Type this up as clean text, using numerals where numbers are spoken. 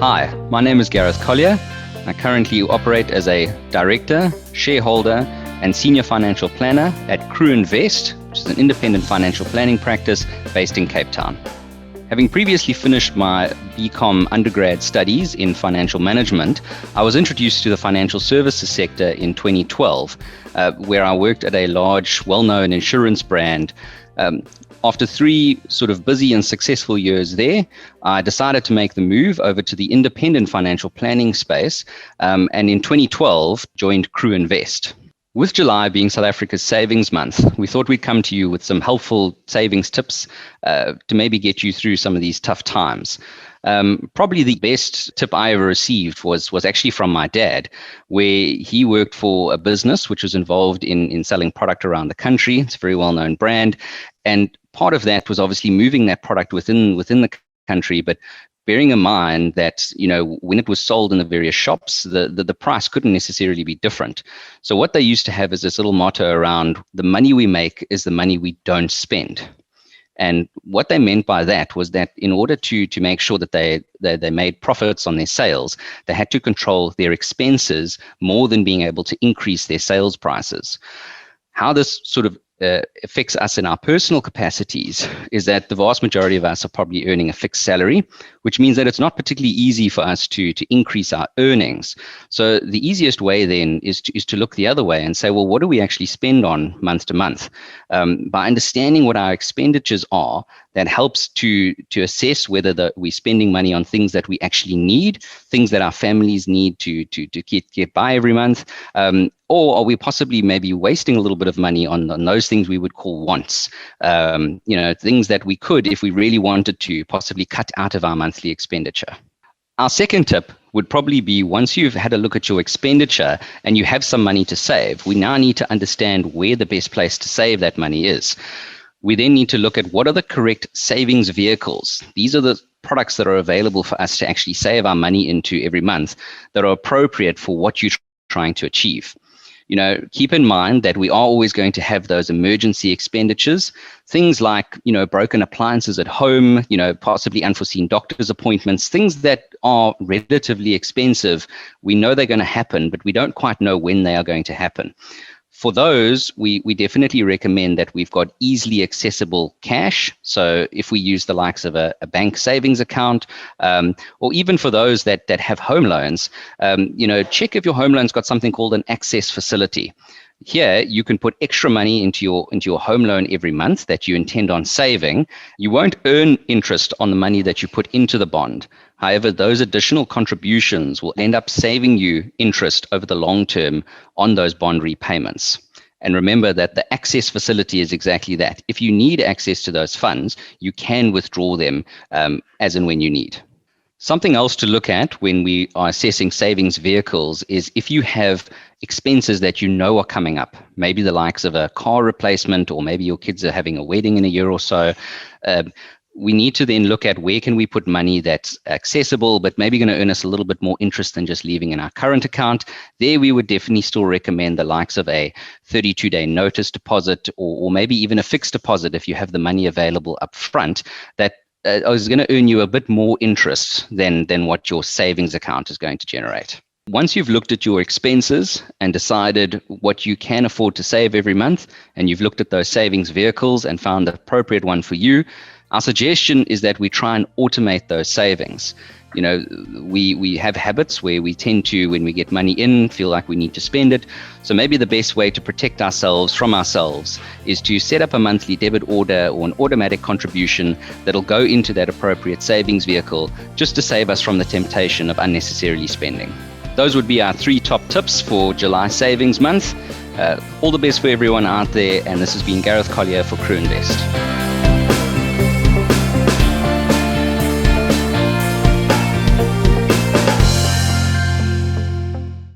Hi, my name is Gareth Collier. I currently operate as a director, shareholder, and senior financial planner at Crue Invest, which is an independent financial planning practice based in Cape Town. Having previously finished my BCom undergrad studies in financial management, I was introduced to the financial services sector in 2012, where I worked at a large, well-known insurance brand. After 3 sort of busy and successful years there, I decided to make the move over to the independent financial planning space, and in 2012 joined Crue Invest. With July being South Africa's savings month, we thought we'd come to you with some helpful savings tips to maybe get you through some of these tough times. Probably the best tip I ever received was actually from my dad, where he worked for a business which was involved in selling product around the country. It's a very well-known brand. And part of that was obviously moving that product within the country, but bearing in mind that, when it was sold in the various shops, the price couldn't necessarily be different. So what they used to have is this little motto around, the money we make is the money we don't spend. And what they meant by that was that in order to make sure that they made profits on their sales, they had to control their expenses more than being able to increase their sales prices. How this sort of affects us in our personal capacities is that the vast majority of us are probably earning a fixed salary, which means that it's not particularly easy for us to increase our earnings. So the easiest way then is to look the other way and say, well, what do we actually spend on month to month? By understanding what our expenditures are, that helps to assess whether we're spending money on things that we actually need, things that our families need to get by every month, or are we possibly maybe wasting a little bit of money on those things we would call wants, things that we could, if we really wanted to, possibly cut out of our monthly expenditure. Our second tip would probably be, once you've had a look at your expenditure and you have some money to save, we now need to understand where the best place to save that money is. We then need to look at what are the correct savings vehicles. These are the products that are available for us to actually save our money into every month that are appropriate for what you're trying to achieve. Keep in mind that we are always going to have those emergency expenditures, things like, broken appliances at home, possibly unforeseen doctor's appointments, things that are relatively expensive. We know they're going to happen, but we don't quite know when they are going to happen. For those, we definitely recommend that we've got easily accessible cash. So if we use the likes of a bank savings account, or even for those that have home loans, check if your home loan's got something called an access facility. Here, you can put extra money into your home loan every month that you intend on saving. You won't earn interest on the money that you put into the bond. However, those additional contributions will end up saving you interest over the long term on those bond repayments. And remember that the access facility is exactly that. If you need access to those funds, you can withdraw them as and when you need. Something else to look at when we are assessing savings vehicles is if you have expenses that you know are coming up, maybe the likes of a car replacement, or maybe your kids are having a wedding in a year or so. We need to then look at where can we put money that's accessible, but maybe going to earn us a little bit more interest than just leaving in our current account. There, we would definitely still recommend the likes of a 32-day notice deposit, or maybe even a fixed deposit if you have the money available up front, that is going to earn you a bit more interest than what your savings account is going to generate. Once you've looked at your expenses and decided what you can afford to save every month, and you've looked at those savings vehicles and found the appropriate one for you, our suggestion is that we try and automate those savings. We have habits where we tend to, when we get money in, feel like we need to spend it. So maybe the best way to protect ourselves from ourselves is to set up a monthly debit order or an automatic contribution that'll go into that appropriate savings vehicle, just to save us from the temptation of unnecessarily spending. Those would be our 3 top tips for July Savings Month. All the best for everyone out there, and this has been Gareth Collier for Crue Invest.